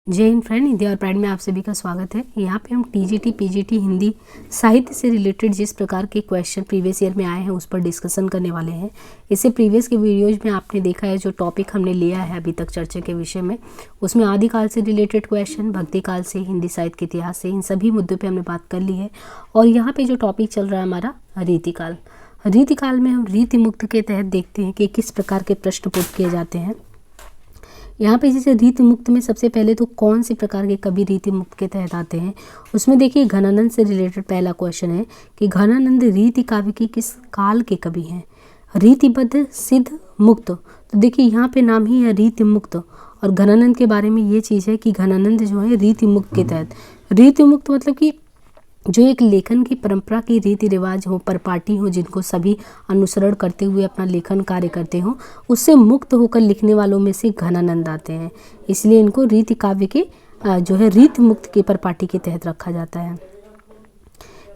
जय हिंद फ्रेंड, हिंदी और प्राइड में आप सभी का स्वागत है। यहाँ पे हम टीजीटी पीजीटी हिंदी साहित्य से रिलेटेड जिस प्रकार के क्वेश्चन प्रीवियस ईयर में आए हैं उस पर डिस्कशन करने वाले हैं। इससे प्रीवियस के वीडियोज में आपने देखा है जो टॉपिक हमने लिया है अभी तक चर्चा के विषय में, उसमें आदिकाल से रिलेटेड क्वेश्चन, भक्ति काल से, हिंदी साहित्य के इतिहास से, इन सभी मुद्दों पर हमने बात कर ली है। और यहाँ पर जो टॉपिक चल रहा है हमारा रीतिकाल, रीतिकाल में हम रीति मुक्त के तहत देखते हैं कि किस प्रकार के प्रश्न पुट किए जाते हैं। यहाँ पे जैसे रीति मुक्त में सबसे पहले तो कौन से प्रकार के कवि रीति मुक्त के तहत आते हैं, उसमें देखिए घनानंद से रिलेटेड पहला क्वेश्चन है कि घनानंद रीति काव्य की किस काल के कवि हैं। रीतिबद्ध सिद्ध मुक्त, तो देखिए यहाँ पे नाम ही है रीति मुक्त। और घनानंद के बारे में ये चीज़ है कि घनानंद जो है रीति मुक्त के तहत, रीति मुक्त मतलब कि जो एक लेखन की परंपरा की रीति रिवाज हो, परिपाटी हो, जिनको सभी अनुसरण करते हुए अपना लेखन कार्य करते हो, उससे मुक्त होकर लिखने वालों में से घनानंद आते हैं। इसलिए इनको रीति काव्य के जो है रीति मुक्त के परिपाटी के तहत रखा जाता है।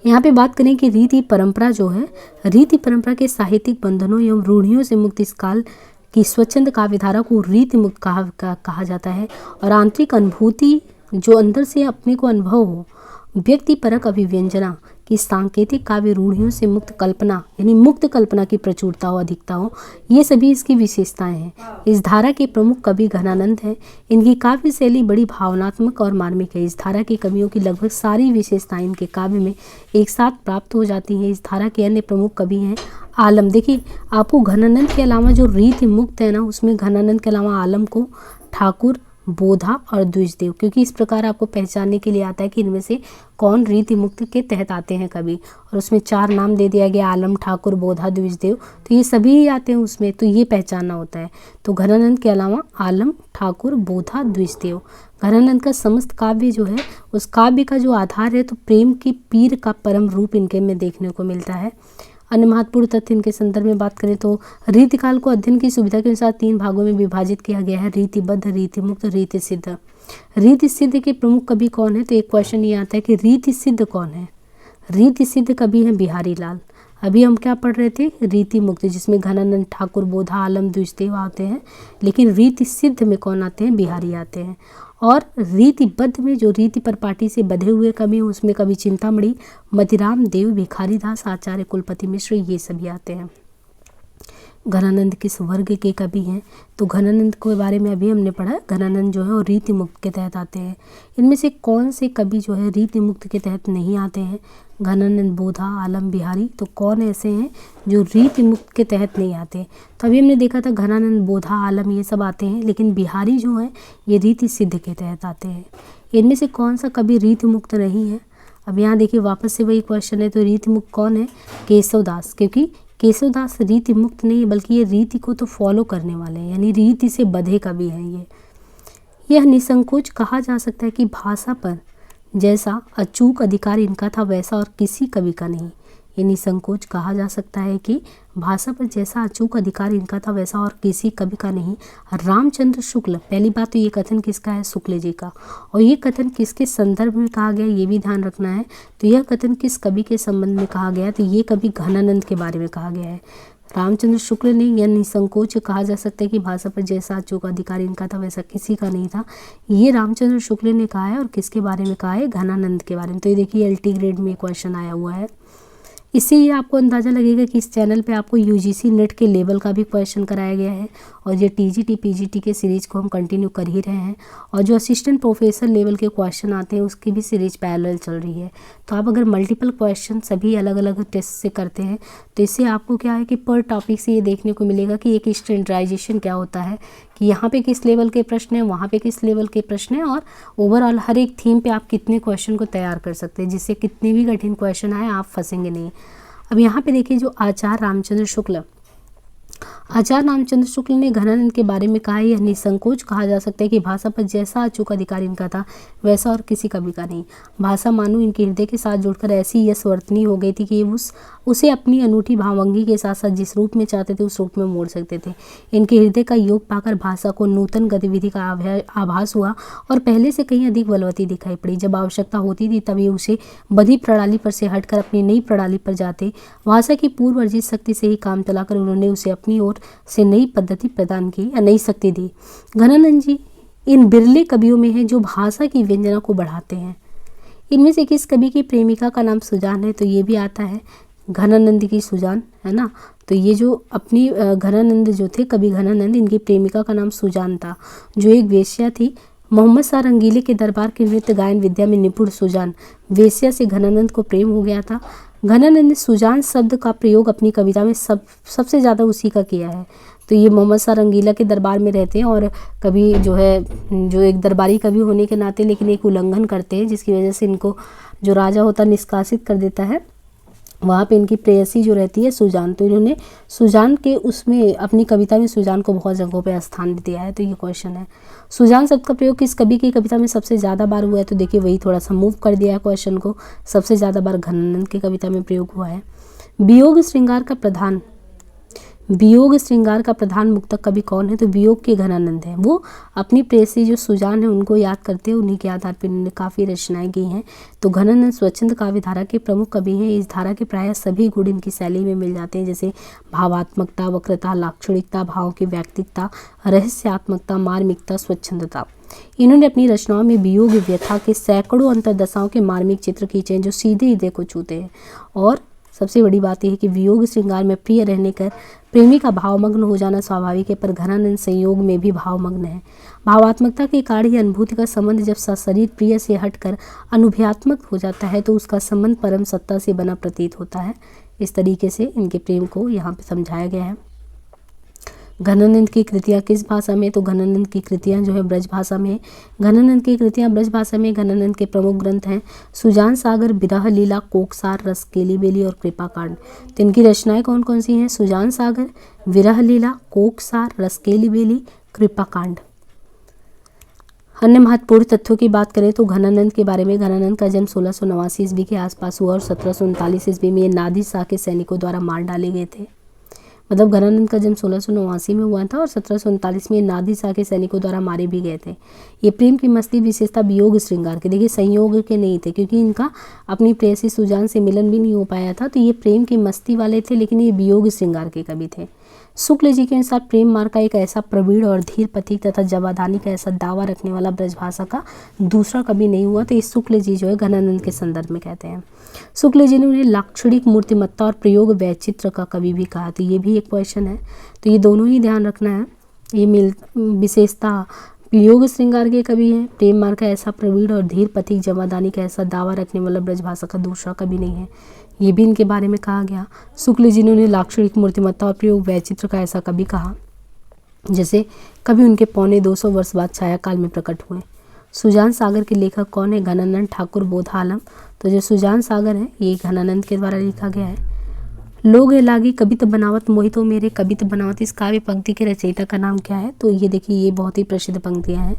यहाँ पे बात करें कि रीति परंपरा जो है, रीति परंपरा के साहित्यिक बंधनों एवं रूढ़ियों से मुक्त इस काल की स्वच्छंद काव्यधारा को रीति मुक्त कहा जाता है। और आंतरिक अनुभूति जो अंदर से अपने को अनुभव हो, व्यक्तिपरक अभिव्यंजना की सांकेतिक काव्य रूढ़ियों से मुक्त कल्पना, यानी मुक्त कल्पना की प्रचुरता हो, अधिकता हो, ये सभी इसकी विशेषताएं हैं। इस धारा के प्रमुख कवि घनानंद हैं। इनकी काव्य शैली बड़ी भावनात्मक और मार्मिक है। इस धारा के कवियों की लगभग सारी विशेषताएं इनके काव्य में एक साथ प्राप्त हो जाती हैं। इस धारा के अन्य प्रमुख कवि हैं आलम। देखिए आपको घनानंद के अलावा जो रीति मुक्त है ना, उसमें घनानंद के अलावा आलम को ठाकुर, बोधा और द्विजदेव, क्योंकि इस प्रकार आपको पहचानने के लिए आता है कि इनमें से कौन रीति मुक्त के तहत आते हैं कवि। और उसमें 4 नाम दे दिया गया, आलम, ठाकुर, बोधा, द्विजदेव, तो ये सभी ही आते हैं उसमें, तो ये पहचानना होता है। तो घनानंद के अलावा आलम, ठाकुर, बोधा, द्विजदेव। घनानंद का समस्त काव्य जो है, उस काव्य का जो आधार है तो प्रेम की पीर का परम रूप इनके में देखने को मिलता है। अन्य महत्वपूर्ण तथ्य इनके संदर्भ में बात करें तो रीतिकाल को अध्ययन की सुविधा के अनुसार 3 भागों में विभाजित किया गया है, रीतिबद्ध, रीति मुक्त, रीति सिद्ध। रीति सिद्ध के प्रमुख कवि कौन है, तो एक क्वेश्चन ये आता है कि रीति सिद्ध कौन है। रीति सिद्ध कवि हैं बिहारी लाल। अभी हम क्या पढ़ रहे थे, रीति मुक्त, जिसमें घनानंद, ठाकुर, बोधा, आलम, द्विजदेव आते हैं, लेकिन रीति सिद्ध में कौन आते हैं, बिहारी आते हैं। और रीतिबद्ध में जो रीति परिपाटी से बधे हुए कवि हैं उसमें कवि चिंतामणि, मतिराम देव, भिखारीदास, आचार्य कुलपति मिश्र, ये सभी आते हैं। घनानंद किस वर्ग के कवि हैं, तो घनानंद के बारे में अभी हमने पढ़ा। घनानंद जो है वो रीति मुक्त के तहत आते हैं। इनमें से कौन से कवि जो है रीति मुक्त के तहत नहीं आते हैं, घनानंद, बोधा, आलम, बिहारी, तो कौन ऐसे हैं जो रीति मुक्त के तहत नहीं आते। तो अभी हमने देखा था घनानंद, बोधा, आलम ये सब आते हैं, लेकिन बिहारी जो है ये रीति सिद्ध के तहत आते हैं। इनमें से कौन सा कवि रीति मुक्त नहीं है। अब यहाँ देखिए वापस से वही क्वेश्चन है, तो रीति मुक्त कौन है, केशवदास, क्योंकि केशवदास रीति मुक्त नहीं है बल्कि ये रीति को तो फॉलो करने वाले हैं, यानी रीति से बधे कवि हैं। यह निसंकोच कहा जा सकता है कि भाषा पर जैसा अचूक अधिकार इनका था वैसा और किसी कवि का नहीं। ये निसंकोच कहा जा सकता है कि भाषा पर जैसा अचूक अधिकार इनका था वैसा और किसी कवि का नहीं। रामचंद्र शुक्ल, पहली बात तो ये कथन किसका है, शुक्ल जी का। और ये कथन किसके संदर्भ में कहा गया ये भी ध्यान रखना है। तो यह कथन किस कवि के संबंध में कहा गया, तो ये कवि घनानंद के बारे में कहा गया है। रामचंद्र शुक्ल ने यह निसंकोच कहा जा सकता है कि भाषा पर जैसा अचूक अधिकार इनका था वैसा किसी का नहीं था, ये रामचंद्र शुक्ल ने कहा है। और किसके बारे में कहा है, घनानंद के बारे में। तो ये देखिए LT ग्रेड में क्वेश्चन आया हुआ है। इससे ये आपको अंदाज़ा लगेगा कि इस चैनल पे आपको UGC नेट के लेवल का भी क्वेश्चन कराया गया है, और ये TGT PGT के सीरीज़ को हम कंटिन्यू कर ही रहे हैं। और जो असिस्टेंट प्रोफेसर लेवल के क्वेश्चन आते हैं उसकी भी सीरीज पैरेलल चल रही है। तो आप अगर मल्टीपल क्वेश्चन सभी अलग अलग टेस्ट से करते हैं तो इससे आपको क्या है कि पर टॉपिक से ये देखने को मिलेगा कि एक स्टैंडर्डाइजेशन क्या होता है, कि यहाँ पे किस लेवल के प्रश्न हैं, वहाँ पे किस लेवल के प्रश्न हैं, और ओवरऑल हर एक थीम पे आप कितने क्वेश्चन को तैयार कर सकते हैं, जिससे कितने भी कठिन क्वेश्चन आए आप फंसेंगे नहीं। अब यहाँ पे देखिए जो आचार्य रामचंद्र शुक्ल, आचार्य रामचंद्र शुक्ल ने घनानंद के बारे में कहा है, यह निसंकोच कहा जा सकता है कि भाषा पर जैसा अचूक अधिकार इनका था वैसा और किसी कवि का नहीं। भाषा मानो इनके हृदय के साथ जुड़कर ऐसी यशवर्तनी हो गई थी कि उसे अपनी अनूठी भावभंगी के साथ साथ जिस रूप में चाहते थे उस रूप में मोड़ सकते थे। इनके हृदय का योग पाकर भाषा को नूतन गतिविधि का आभास हुआ और पहले से कहीं अधिक बलवती दिखाई पड़ी। जब आवश्यकता होती थी तभी उसे बधी प्रणाली पर से हटकर अपनी नई प्रणाली पर जाते। भाषा की पूर्व अर्जित शक्ति से ही काम चलाकर उन्होंने उसे अपनी ओर से नई पद्धति प्रदान की या नई शक्ति दी। घनानंद जी इन बिरले कवियों में है जो भाषा की व्यंजना को बढ़ाते हैं। इनमें से किस कवि की प्रेमिका का नाम सुजान है? तो ये भी आता है घनानंद की सुजान, है ना। तो ये जो अपनी घनानंद जो थे, कवि घनानंद, इनकी प्रेमिका का नाम सुजान था, जो एक वेश्या थी। मोहम्मद शाह रंगीले के दरबार की नृत्य गायन विद्या में निपुण सुजान, वेश्या से घनानंद को प्रेम हो गया था। घनानंद ने सुजान शब्द का प्रयोग अपनी कविता में सबसे ज़्यादा उसी का किया है। तो ये मोहम्मद शाह रंगीला के दरबार में रहते हैं और कवि जो है, जो एक दरबारी कवि होने के नाते लेकिन एक उल्लंघन करते हैं, जिसकी वजह से इनको जो राजा होता निष्कासित कर देता है। वहाँ पे इनकी प्रेयसी जो रहती है सुजान, तो इन्होंने सुजान के उसमें अपनी कविता में सुजान को बहुत जगहों पे स्थान दिया है। तो ये क्वेश्चन है, सुजान शब्द का प्रयोग किस कवि की कविता में सबसे ज़्यादा बार हुआ है? तो देखिए वही थोड़ा सा मूव कर दिया है क्वेश्चन को, सबसे ज़्यादा बार घनानंद की कविता में प्रयोग हुआ है। वियोग श्रृंगार का प्रधान मुक्तक कवि कौन है? तो वियोग के घनानंद हैं। वो अपनी प्रेयसी जो सुजान है उनको याद करते हैं, उन्हीं के आधार पर उन्होंने काफ़ी रचनाएं की हैं। तो घनानंद स्वच्छंद काव्य धारा के प्रमुख कवि हैं। इस धारा के प्रायः सभी गुण इनकी शैली में मिल जाते हैं, जैसे भावात्मकता, वक्रता, लाक्षणिकता, भाव की व्यक्तिकता, रहस्यात्मकता, मार्मिकता, स्वच्छंदता। इन्होंने अपनी रचनाओं में वियोग व्यथा के सैकड़ों अंतर्दशाओं के मार्मिक चित्र खींचे हैं जो सीधे हृदय को छूते हैं। और सबसे बड़ी बात यह है कि वियोग श्रृंगार में प्रिय रहने कर प्रेमी का भावमग्न हो जाना स्वाभाविक है, पर घनानंद संयोग में भी भावमग्न है। भावात्मकता के कारण ही अनुभूति का संबंध जब सशरीर प्रिय से हटकर अनुभूत्मक हो जाता है तो उसका संबंध परम सत्ता से बना प्रतीत होता है। इस तरीके से इनके प्रेम को यहाँ पे समझाया गया है। घनानंद की कृतियाँ किस भाषा में? तो घनानंद की कृतियाँ जो है ब्रज भाषा में। घनानंद की कृतियाँ ब्रज भाषा में घनानंद के प्रमुख ग्रंथ हैं सुजान सागर, विरह लीला, कोकसार, रस केली बेली और कृपा कांड। तो इनकी रचनाएं कौन कौन सी हैं? सुजान सागर, विरह लीला, कोकसार, रस केली बेली, कृपा कांड। अन्य महत्वपूर्ण तथ्यों की बात करें तो घनानंद के बारे में, घनानंद का जन्म 1689 ईस्वी के आसपास हुआ और 1739 ईस्वी में ये नादिर शाह के सैनिकों द्वारा मार डाले गए थे। मतलब घनानंद का जन्म 1689 में हुआ था और 1739 में नादिर शाह के सैनिकों द्वारा मारे भी गए थे। ये प्रेम की मस्ती विशेषता वियोग श्रृंगार के, देखिए संयोग के नहीं थे क्योंकि इनका अपनी प्रेयसी सुजान से मिलन भी नहीं हो पाया था, तो ये प्रेम की मस्ती वाले थे, लेकिन ये वियोग श्रृंगार के कवि थे। शुक्ल जी के अनुसार प्रेम मार्ग का एक ऐसा प्रवीण और धीर पथिक तथा जवादानी का ऐसा दावा रखने वाला ब्रजभाषा का दूसरा कवि नहीं हुआ। तो ये शुक्ल जी जो है घनानंद के संदर्भ में कहते हैं। शुक्ल जी ने उन्हें लाक्षणिक, मूर्तिमत्ता और प्रयोग वैचित्र का कवि भी कहा। तो ये भी एक क्वेश्चन है, तो ये दोनों ही ध्यान रखना है। ये विशेषता वियोग श्रृंगार के कवि हैं, प्रेम मार्ग का ऐसा प्रवीण और धीर पथिक जवादानी का ऐसा दावा रखने वाला ब्रजभाषा का दूसरा कवि नहीं है, ये भी इनके बारे में कहा गया। शुक्ल जी ने उन्हें लाक्षणिक, मूर्तिमत्ता और प्रयोग वैचित्र का ऐसा कवि कहा। जैसे कवि उनके 250 वर्ष बाद छाया काल में प्रकट हुए। सुजान सागर के लेखक कौन है? घनानंद ठाकुर बोधा आलम। तो जो सुजान सागर है ये घनानंद के द्वारा लिखा गया है। लोग लागी कवित बनावत मोहितो मेरे कवित बनावत, इस काव्य पंक्ति के रचयिता का नाम क्या है? तो ये देखिए ये बहुत ही प्रसिद्ध पंक्तियाँ हैं,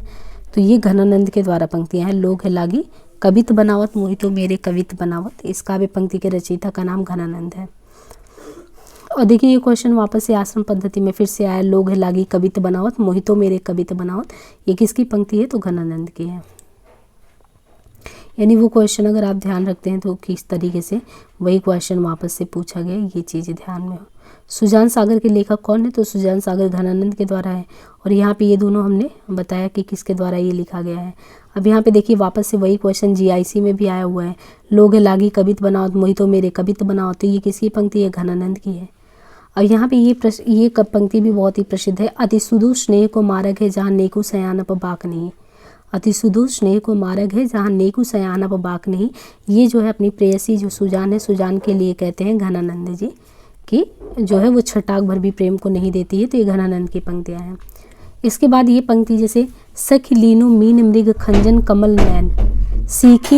तो ये घनानंद के द्वारा पंक्तियाँ हैं। लोग लागी कवित बनावत मोहितो मेरे कवित बनावत, इस काव्य पंक्ति के रचयिता का नाम घनानंद है। और देखिए ये क्वेश्चन वापस से आश्रम पद्धति में फिर से आया, लोग लागी कवित बनावत मोहितो मेरे कवित बनावत, ये किसकी पंक्ति है? तो घनानंद की है। यानी वो क्वेश्चन अगर आप ध्यान रखते हैं तो किस तरीके से वही क्वेश्चन वापस से पूछा गया, ये चीज़ें ध्यान में हो। सुजान सागर के लेखक कौन है? तो सुजान सागर घनानंद के द्वारा है। और यहाँ पे ये दोनों हमने बताया कि किसके द्वारा ये लिखा गया है। अब यहाँ पे देखिए वापस से वही क्वेश्चन GIC में भी आया हुआ है, लोग लागी कवित बनावत मोहितो मेरे कवित बनावत, तो ये किसकी पंक्ति है? घनानंद की है। और यहाँ पे ये पंक्ति भी बहुत ही प्रसिद्ध है, अति सुदूर स्नेह को मार्ग है जहाँ नेकु सयानप बाक नहीं। अति सुदूर स्नेह को मार्ग है जहाँ नेकु सयानप बाक नहीं, ये जो है अपनी प्रेयसी जो सुजान है, सुजान के लिए कहते हैं घनानंद जी कि जो है वो छटाक भर भी प्रेम को नहीं देती है। तो ये घनानंद की पंक्तियाँ हैं। इसके बाद ये पंक्ति जैसे सखी लीनो मीन मृग खंजन कमल नैन, सीख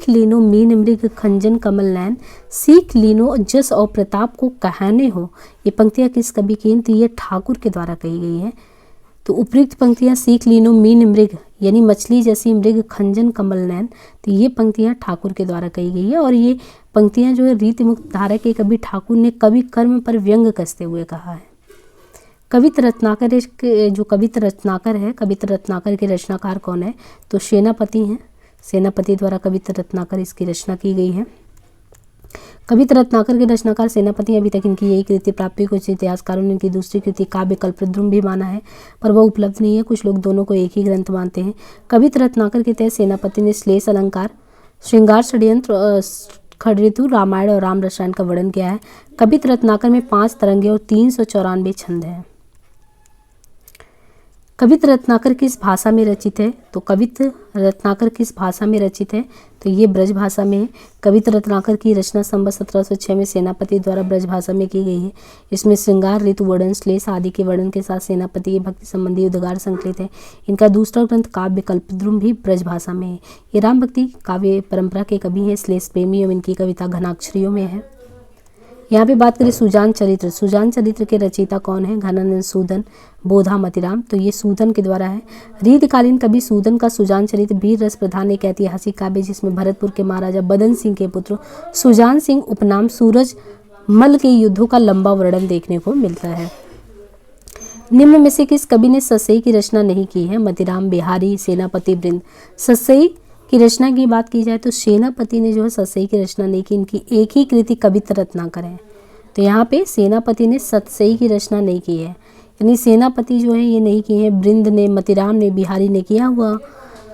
लीनो मीन मृग खंजन कमल नैन, सीख लीनो जस और प्रताप को कहने हो, ये पंक्तियाँ किस कवि की हैं? तो ये ठाकुर के द्वारा कही गई है। तो उपयुक्त पंक्तियाँ सीख लीनो मीन मृग यानी मछली जैसी मृग खंजन कमल नैन, तो ये पंक्तियाँ ठाकुर के द्वारा कही गई है। और ये पंक्तियाँ जो है रीति मुक्त धारा के कवि ठाकुर ने कवि कर्म पर व्यंग कसते हुए कहा है। कवित रत्नाकर जो कवित रत्नाकर है, कवित रत्नाकर के रचनाकार कौन है? तो सेनापति हैं, सेनापति द्वारा कवित रत्नाकर इसकी रचना की गई है। कवित रत्नाकर के रचनाकार सेनापति हैं। अभी तक इनकी यही कृति प्राप्त हुई। कुछ इतिहासकारों ने इनकी दूसरी कृति काव्य कल्पद्रुम भी माना है, पर वह उपलब्ध नहीं है। कुछ लोग दोनों को एक ही ग्रंथ मानते हैं। कवित रत्नाकर के तहत सेनापति ने श्लेष अलंकार, श्रृंगार षड्यंत्र, खड़ऋतु, रामायण और राम रसायन का वर्णन किया है। कवित रत्नाकर में 5 तरंगे और 394 छंद हैं। कवित रत्नाकर किस भाषा में रचित है? तो कवित रत्नाकर किस भाषा में रचित है? तो ये ब्रज भाषा में है। कवित रत्नाकर की रचना संवत 1706 में सेनापति द्वारा ब्रज भाषा में की गई है। इसमें श्रृंगार, ऋतु वर्णन, श्लेष आदि के वर्णन के साथ सेनापति के भक्ति संबंधी उद्गार संकलित है। इनका दूसरा ग्रंथ काव्य कल्पद्रुम भी ब्रज भाषा में है। ये राम भक्ति काव्य परंपरा के कवि हैं। श्लेष प्रेमी एवं इनकी कविता घनाक्षरियों में है। यहाँ पे बात करें सुजान चरित्र। सुजान चरित्र के रचयिता कौन है? घनानंद सूदन, बोधा मतिराम। तो ये सूदन के द्वारा है। रीतिकालीन कवि सूदन का सुजान चरित्र वीर रस प्रधान एक ऐतिहासिक काव्य जिसमें भरतपुर के महाराजा बदन सिंह के पुत्र सुजान सिंह उपनाम सूरज मल के युद्धों का लंबा वर्णन देखने को मिलता है। निम्न में से किस कवि ने ससई की रचना नहीं की है? मतिराम, बिहारी, सेनापति वृंद। ससई की रचना की बात की जाए तो सेनापति ने जो है सतसई की रचना नहीं की। इनकी एक ही कृति कवित रत्नाकर है। तो यहाँ पे सेनापति ने सतसई की रचना नहीं की है, यानी सेनापति जो है ये नहीं की है। वृंद ने, मतिराम ने, बिहारी ने किया हुआ।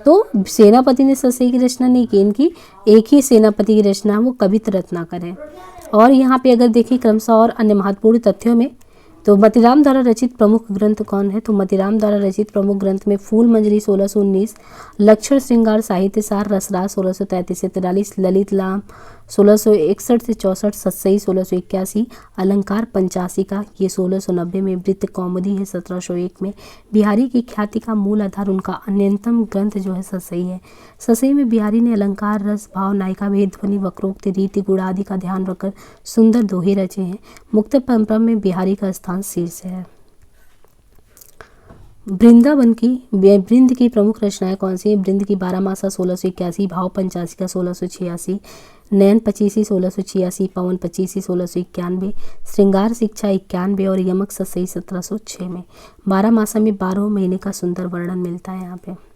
तो सेनापति ने सतसई की रचना नहीं की। इनकी एक ही सेनापति की रचना वो कवित रत्नाकर है। और यहाँ पे अगर देखें क्रमशः और अन्य महत्वपूर्ण तथ्यों में, तो मतिराम द्वारा रचित प्रमुख ग्रंथ कौन है? तो मतिराम द्वारा रचित प्रमुख ग्रंथ में फूल मंजरी 1619, लक्षण श्रृंगार साहित्य सार रसराज 1633 से 43, ललित लाम 1661 से 64, सतसई 1681, अलंकार 85 का, ये 1690 में, वृत्त कौमुदी है 1701 में। बिहारी की ख्याति का मूल आधार उनका अन्यतम ग्रंथ जो है सतसई है। सतसई में बिहारी ने अलंकार, रस, भाव, नायिका भेद, ध्वनि, वक्रोक्ति, रीति, गुण आदि का ध्यान रखकर सुंदर दोहे रचे हैं। मुक्त परंपरा में बिहारी का स्थान शीर्ष है। वृंद की प्रमुख रचनाएं कौन सी है? वृंद की 12 मासा 1681, भाव 85 का 1686, नयन 25 1686, पवन 25 1691, श्रृंगार शिक्षा 91 और यमक सतसई 1706 में। 12 मासा में 12 महीने का सुंदर वर्णन मिलता है। यहाँ पे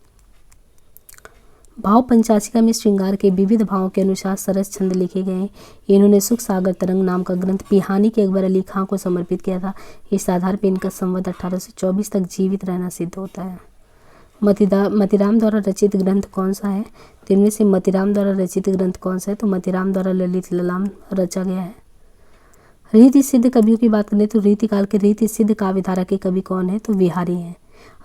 भाव 85 में श्रृंगार के विविध भावों के अनुसार सरस छंद लिखे गए हैं। इन्होंने सुख सागर तरंग नाम का ग्रंथ पिहानी के अकबर अली खां को समर्पित किया था। इस आधार पर इनका संवत 1824 तक जीवित रहना सिद्ध होता है। मतिराम द्वारा रचित ग्रंथ कौन सा है? तो इनमें से मतिराम द्वारा रचित ग्रंथ कौन सा है? तो मतिराम द्वारा ललित ललाम रचा गया है। रीति सिद्ध कवियों की बात करें तो रीतिकाल के रीति सिद्ध काव्यधारा के कवि कौन है? तो बिहारी हैं।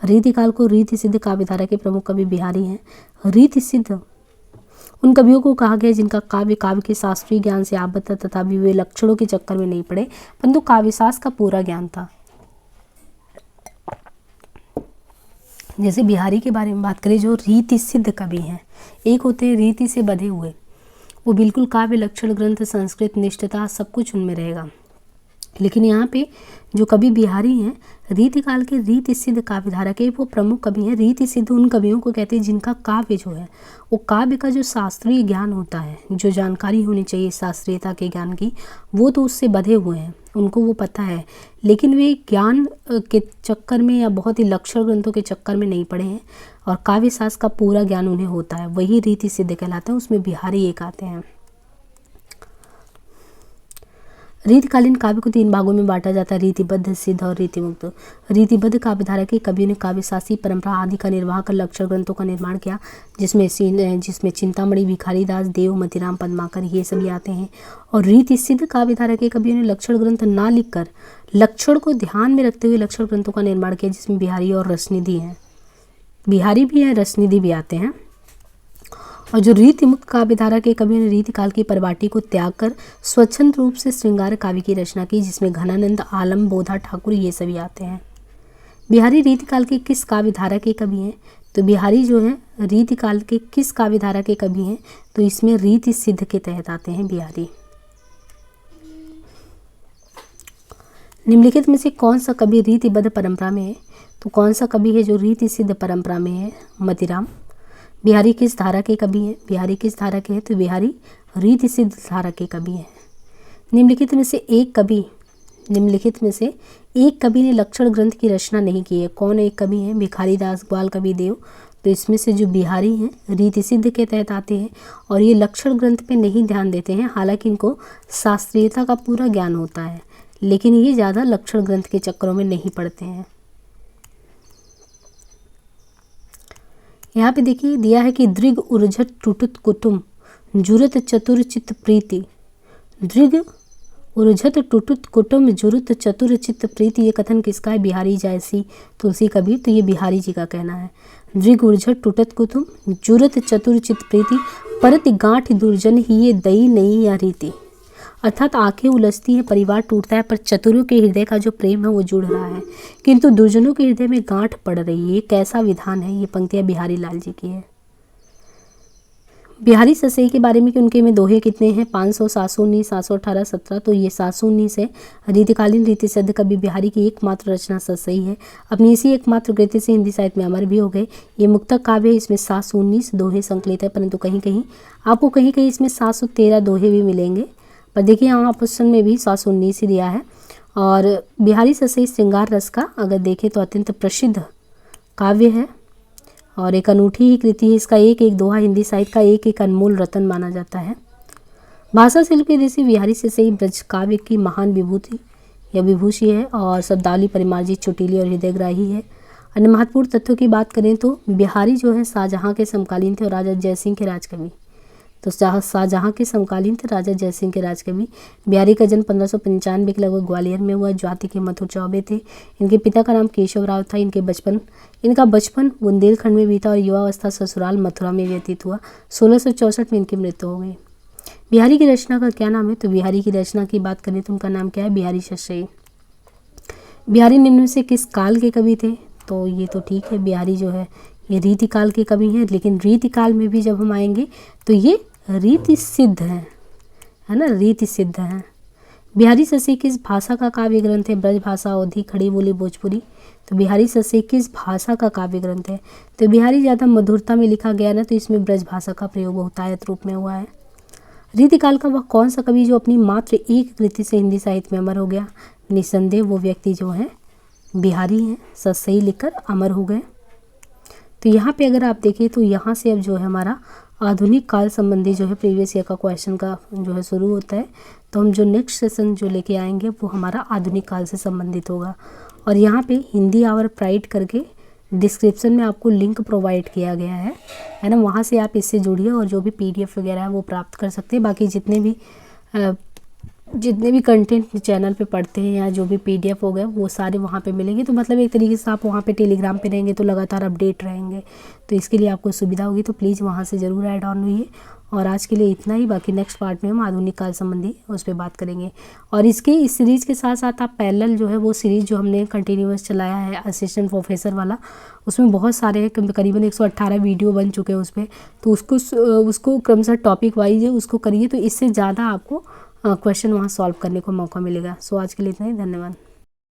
रीतिकाल को रीति सिद्ध काव्यधारा के प्रमुख कवि बिहारी हैं। रीति सिद्ध उन कवियों को कहा गया जिनका काव्य के शास्त्रीय ज्ञान से आबद्ध था तथा वे लक्षणों के चक्कर में नहीं पड़े, परंतु काव्यशास्त्र का पूरा ज्ञान था। जैसे बिहारी के बारे में बात करें, जो रीति सिद्ध कवि हैं, एक होते हैं रीति से बधे हुए, वो बिल्कुल काव्य, लक्षण, ग्रंथ, संस्कृत, निष्ठता सब कुछ उनमें रहेगा। लेकिन यहाँ पे जो कवि बिहारी हैं, रीतिकाल के रीति सिद्ध काव्यधारा के वो प्रमुख कवि हैं। रीति सिद्ध उन कवियों को कहते हैं जिनका काव्य जो है वो काव्य का जो शास्त्रीय ज्ञान होता है, जो जानकारी होनी चाहिए शास्त्रीयता के ज्ञान की, वो तो उससे बधे हुए हैं, उनको वो पता है। लेकिन वे ज्ञान के चक्कर में या बहुत ही लक्षण ग्रंथों के चक्कर में नहीं पड़े हैं और काव्य शास्त्र का पूरा ज्ञान उन्हें होता है, वही रीति सिद्ध कहलाते हैं। उसमें बिहारी एक आते हैं। रीतिकालीन काव्य को 3 भागों में बांटा जाता है, रीतिबद्ध, सिद्ध और रीतिमुक्त। रीतिबद्ध काव्यधारा के कवियों ने काव्यशास्त्री परंपरा आदि का निर्वाह कर लक्षण ग्रंथों का निर्माण किया, जिसमें चिंतामणि, भिखारीदास, देव, मतिराम, पद्माकर ये सभी आते हैं। और रीति सिद्ध काव्यधारा के कवियों ने लक्षण ग्रंथ ना लिखकर लक्षण को ध्यान में रखते हुए लक्षण ग्रंथों का निर्माण किया, जिसमें बिहारी और रसनिधि हैं। बिहारी भी हैं, रसनिधि भी आते हैं। और जो रीतिमुक्त काव्यधारा के कवियों ने रीतिकाल की परिपाटी को त्याग कर स्वच्छंद रूप से श्रृंगार काव्य की रचना की, जिसमें घनानंद, आलम, बोधा ठाकुर ये सभी आते हैं। बिहारी रीतिकाल के किस काव्यधारा के कवि हैं? तो बिहारी जो है रीतिकाल के किस काव्यधारा के कवि हैं? तो इसमें रीति सिद्ध के तहत आते हैं बिहारी। निम्नलिखित में से कौन सा कवि रीतिबद्ध परंपरा में है? तो कौन सा कवि है जो रीति सिद्ध परंपरा में है? मतिराम। बिहारी किस धारा के कवि हैं? बिहारी किस धारा के हैं? तो बिहारी रीति सिद्ध धारा के कवि हैं। निम्नलिखित में से एक कवि ने लक्षण ग्रंथ की रचना नहीं की है। कौन एक कवि है? भिखारीदास, ग्वाल कवि, देव। तो इसमें से जो बिहारी हैं रीति सिद्ध के तहत आते हैं और ये लक्षण ग्रंथ पे नहीं ध्यान देते हैं, हालांकि इनको शास्त्रीयता का पूरा ज्ञान होता है, लेकिन ये ज़्यादा लक्षण ग्रंथ के चक्करों में नहीं पड़ते हैं। यहाँ पे देखिए दिया है कि दृग उर्झट टुटुत कुटुम जुरत चतुर चित्त प्रीति। दृग उर्झत टुटुत कुटुम जुरुत चतुर चित्त प्रीति, ये कथन किसका है? बिहारी जैसी तुलसी कबीर, तो ये बिहारी जी का कहना है। दृग उर्झट टुटत कुटुम जुरत चतुर चित्त प्रीति, परत गांठ दुर्जन ही ये दई नहीं या रीति। अर्थात आंखें उलझती हैं, परिवार टूटता है, पर चतुरों के हृदय का जो प्रेम है वो जुड़ रहा है, किंतु दुर्जनों के हृदय में गांठ पड़ रही है। ये कैसा विधान है? ये पंक्तियाँ बिहारी लाल जी की है। बिहारी ससई के बारे में कि उनके में दोहे कितने हैं? 500, 719, 718, 17, तो ये 719 है। रीतिकालीन रीति सिद्ध कवि बिहारी की एकमात्र रचना ससई है। अपनी इसी एकमात्र कृति से हिंदी साहित्य में अमर भी हो गए। ये मुक्तक काव्य है, इसमें 719 दोहे संकलित है, परंतु कहीं कहीं आपको कहीं कहीं इसमें 713 दोहे भी मिलेंगे, पर देखिए यहाँ ऑप्शन में भी 719 ही दिया है। और बिहारी ससई श्रृंगार रस का अगर देखें तो अत्यंत प्रसिद्ध काव्य है और एक अनूठी ही कृति है। इसका एक एक दोहा हिंदी साहित्य का एक एक अनमोल रत्न माना जाता है। भाषा शिल्प के ऋषि बिहारी ससई ब्रज काव्य की महान विभूति या विभूषी है और शब्दावली परिमार्जित, चुटीली और हृदयग्राही है। अन्य महत्वपूर्ण तथ्यों की बात करें तो बिहारी जो है शाहजहाँ के समकालीन थे और राजा जयसिंह के राजकवि। तो शाहजहाँ के समकालीन थे, राजा जयसिंह के राजकवि। बिहारी का जन्म 1595 के लगभग ग्वालियर में हुआ। जाति के मथुर चौबे थे। इनके पिता का नाम केशव राव था। इनका बचपन बुंदेलखंड में बीता और युवावस्था ससुराल मथुरा में व्यतीत हुआ। 1664 में इनकी मृत्यु हो गई। बिहारी की रचना का क्या नाम है? तो बिहारी की रचना की बात करें तो उनका नाम क्या है? बिहारी ससई। बिहारी निम्न में से किस काल के कवि थे? तो ये तो ठीक है, बिहारी जो है ये रीति काल के कवि हैं, लेकिन रीति काल में भी जब हम आएंगे तो ये रीति सिद्ध है ना, रीति सिद्ध है। बिहारी ससई किस भाषा का काव्य ग्रंथ है? ब्रज भाषा, अवधी, खड़ी बोली, भोजपुरी। तो बिहारी ससई किस भाषा का काव्य ग्रंथ है? तो बिहारी ज़्यादा मधुरता में लिखा गया ना, तो इसमें ब्रज भाषा का प्रयोग बहुतायत रूप में हुआ है। रीतिकाल का वह कौन सा कवि जो अपनी मात्र एक कृति से हिंदी साहित्य में अमर हो गया? निस्संदेह वो व्यक्ति जो है बिहारी हैं, ससई लिखकर अमर हो गए। तो यहाँ पे अगर आप देखें तो यहाँ से अब जो है हमारा आधुनिक काल संबंधी जो है प्रीवियस ईयर का क्वेश्चन का जो है शुरू होता है। तो हम जो नेक्स्ट सेशन जो लेके आएंगे वो हमारा आधुनिक काल से संबंधित होगा। और यहाँ पे हिंदी आवर प्राइड करके डिस्क्रिप्शन में आपको लिंक प्रोवाइड किया गया है ना, वहाँ से आप इससे जुड़िए और जो भी PDF वगैरह है वो प्राप्त कर सकते हैं। बाकी जितने भी कंटेंट चैनल पे पढ़ते हैं या जो भी PDF हो गए वो सारे वहाँ पे मिलेंगे। तो मतलब एक तरीके से आप वहाँ पे टेलीग्राम पे रहेंगे तो लगातार अपडेट रहेंगे, तो इसके लिए आपको सुविधा होगी। तो प्लीज़ वहाँ से ज़रूर ऐड ऑन हुई। और आज के लिए इतना ही। बाकी नेक्स्ट पार्ट में हम आधुनिक काल संबंधी उस पर बात करेंगे। और इस सीरीज़ के साथ साथ आप पैरेलल जो है वो सीरीज़ जो हमने कंटिन्यूअस चलाया है असिस्टेंट प्रोफेसर वाला, उसमें बहुत सारे करीबन 118 वीडियो बन चुके हैं उस पर। तो उसको क्रमशः टॉपिक वाइज उसको करिए, तो इससे ज़्यादा आपको क्वेश्चन वहाँ सॉल्व करने को मौका मिलेगा। सो आज के लिए इतना ही, धन्यवाद।